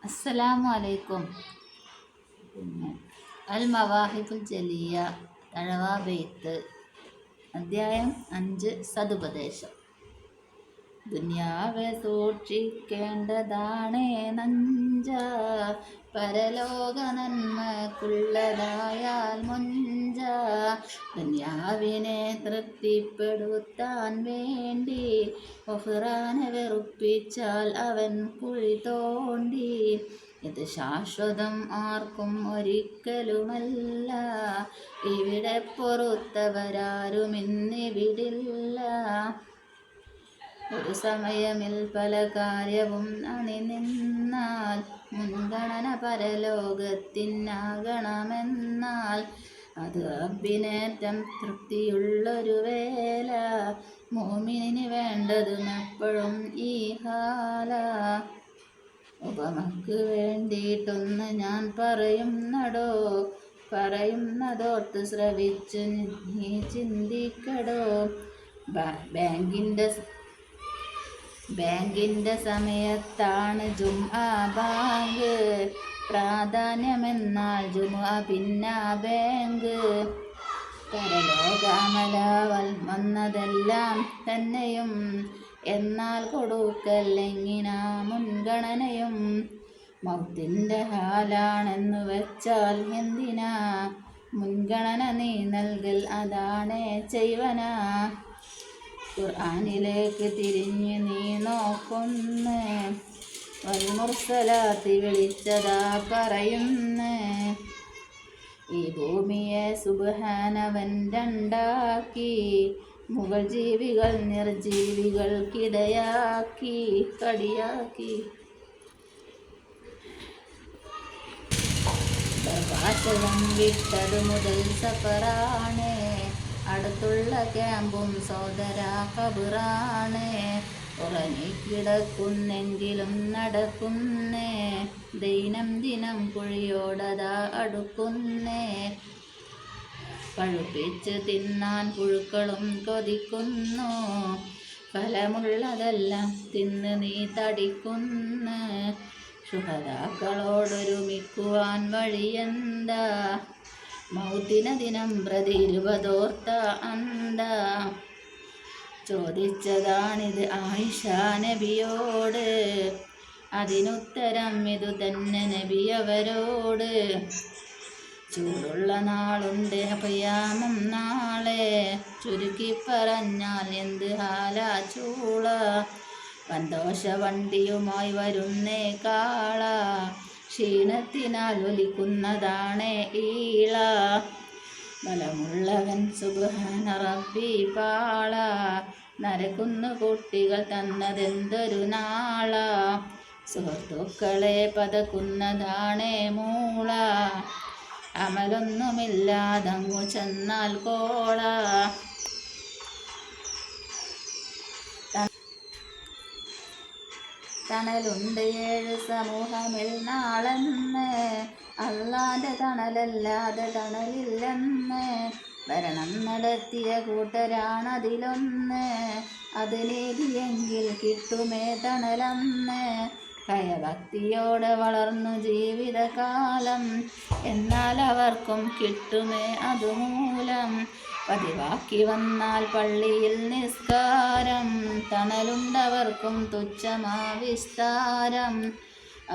അസ്സലാമു അലൈക്കും. പിന്നെ അൽ മവാഹിബുൽ ജലിയ തഴവാ ബെയ്ത്ത് അധ്യായം 5 സതുപദേശം. ദുനിയാവെ സൂക്ഷിക്കേണ്ടതാണേ നഞ്ച, പരലോക നന്മക്കുള്ളതായാൽ മുഞ്ച. ദുനിയാവിനെ തൃപ്തിപ്പെടുത്താൻ വേണ്ടി ഒഹ്റാനെ വെറുപ്പിച്ചാൽ അവൻ കുഴി തോണ്ടി. ഇത് ശാശ്വതം ആർക്കും ഒരിക്കലുമല്ല, ഇവിടെ പൊറുത്തവരാരും ഇന്നിവിടില്ല. ഒരു സമയമിൽ പല കാര്യവും അണിനിന്നാൽ മുൻഗണന പരലോകത്തിനാകണമെന്നാൽ അത് റബ്ബിനേറ്റം തൃപ്തിയുള്ളൊരു വേല. മോമിനിന് വേണ്ടതും എപ്പോഴും ഈ ഹാല. ഉപമക്ക് വേണ്ടിയിട്ടൊന്ന് ഞാൻ പറയുന്നതോർത്ത് ശ്രവിച്ചു നീ ചിന്തിക്കടോ. ബാങ്കിൻ്റെ സമയത്താണ് ജുംആ ബാങ്ക് പ്രാധാന്യമെന്നാൽ ജുമുഅ പിന്നെ ബാങ്ക്. പരലോകാമലാവൽ വന്നതെല്ലാം തന്നെയും എന്നാൽ കൊടുക്കല്ലെങ്ങിനാ മുൻഗണനയും. മൗത്തിൻ്റെ ഹാലാണെന്നു വെച്ചാൽ എന്തിനാ മുൻഗണന നീ നൽകൽ, അതാണേ ചെയ്വനാ. ഖുർആനിലേക്ക് തിരിഞ്ഞ് നീ നോക്കുന്ന്, വൽമുർസലാത്തി വിളിച്ചതാ പറയുന്ന്. ഈ ഭൂമിയെ സുബ്ഹാനവൻ രണ്ടാക്കി, മുകൾ ജീവികൾ നിർജീവികൾക്കിടയാക്കി കടിയാക്കി. പ്രകാശകം വിട്ടതു മുതൽ സഫറാണ്, അടുത്തുള്ള ക്യാമ്പും സോദര ഖബറാണ്. ഉറങ്ങിക്കിടക്കുന്നെങ്കിലും നടക്കുന്നേ, ദൈനംദിനം കുഴിയോടതാ അടുക്കുന്നേ. പഴുപ്പിച്ച് തിന്നാൻ പുഴുക്കളും കൊതിക്കുന്നു, ഫലമുള്ളതെല്ലാം തിന്ന് നീ തടിക്കുന്നു. ശുഹദാക്കളോടൊരുമിക്കുവാൻ വഴിയെന്താ, മൗത്തിന ദിനം പ്രതി 20 അന്താ. ചോദിച്ചതാണിത് ആയിഷ നബിയോട്, അതിനുത്തരം ഇതു തന്നെ നബിയവരോട്. ചൂടുള്ള നാളുണ്ട് ഖിയാമം നാളെ, ചുരുക്കി പറഞ്ഞാൽ എന്ത് ഹാലാ ചൂള. സന്തോഷ വണ്ടിയുമായി വരുന്നേ കാള, ക്ഷീണത്തിനാൽ ഒലിക്കുന്നതാണേ ഈള. ബലമുള്ളവൻ സുബ്ഹാന റബ്ബി പാള, നരക്കുന്നു കുട്ടികൾ തന്നതെന്തൊരു നാള. സുഹൃത്തുക്കളെ പതക്കുന്നതാണേ മൂള, അമലൊന്നുമില്ലാതങ്ങു ചെന്നാൽ കോള. തണലുണ്ട് 7 സമൂഹമിൽ നാളെന്ന്, അള്ളാന്റെ തണലല്ലാതെ തണലില്ലെന്ന്. ഭരണം നടത്തിയ കൂട്ടരാണതിലൊന്ന്, അത് നീതിയെങ്കിൽ കിട്ടുമേ തണലന്ന്. ഭയഭക്തിയോടെ വളർന്നു ജീവിതകാലം, എന്നാൽ അവർക്കും കിട്ടുമേ അതുമൂലം. പതിവാക്കി വന്നാൽ പള്ളിയിൽ നിസ്കാരം, തണലുണ്ടവർക്കും തുച്ഛമാ വിസ്താരം.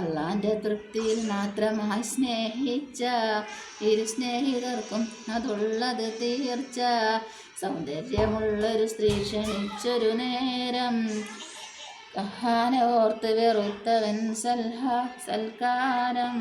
അള്ളാന്റെ തൃപ്തിയിൽ മാത്രമായി സ്നേഹിച്ച ഇരു സ്നേഹിതർക്കും അതുള്ളത് തീർച്ച. സൗന്ദര്യമുള്ളൊരു സ്ത്രീ ക്ഷണിച്ചൊരു നേരം, കഹാനെ ഓർത്ത് വെറുത്തവൻ സൽക്കാരം.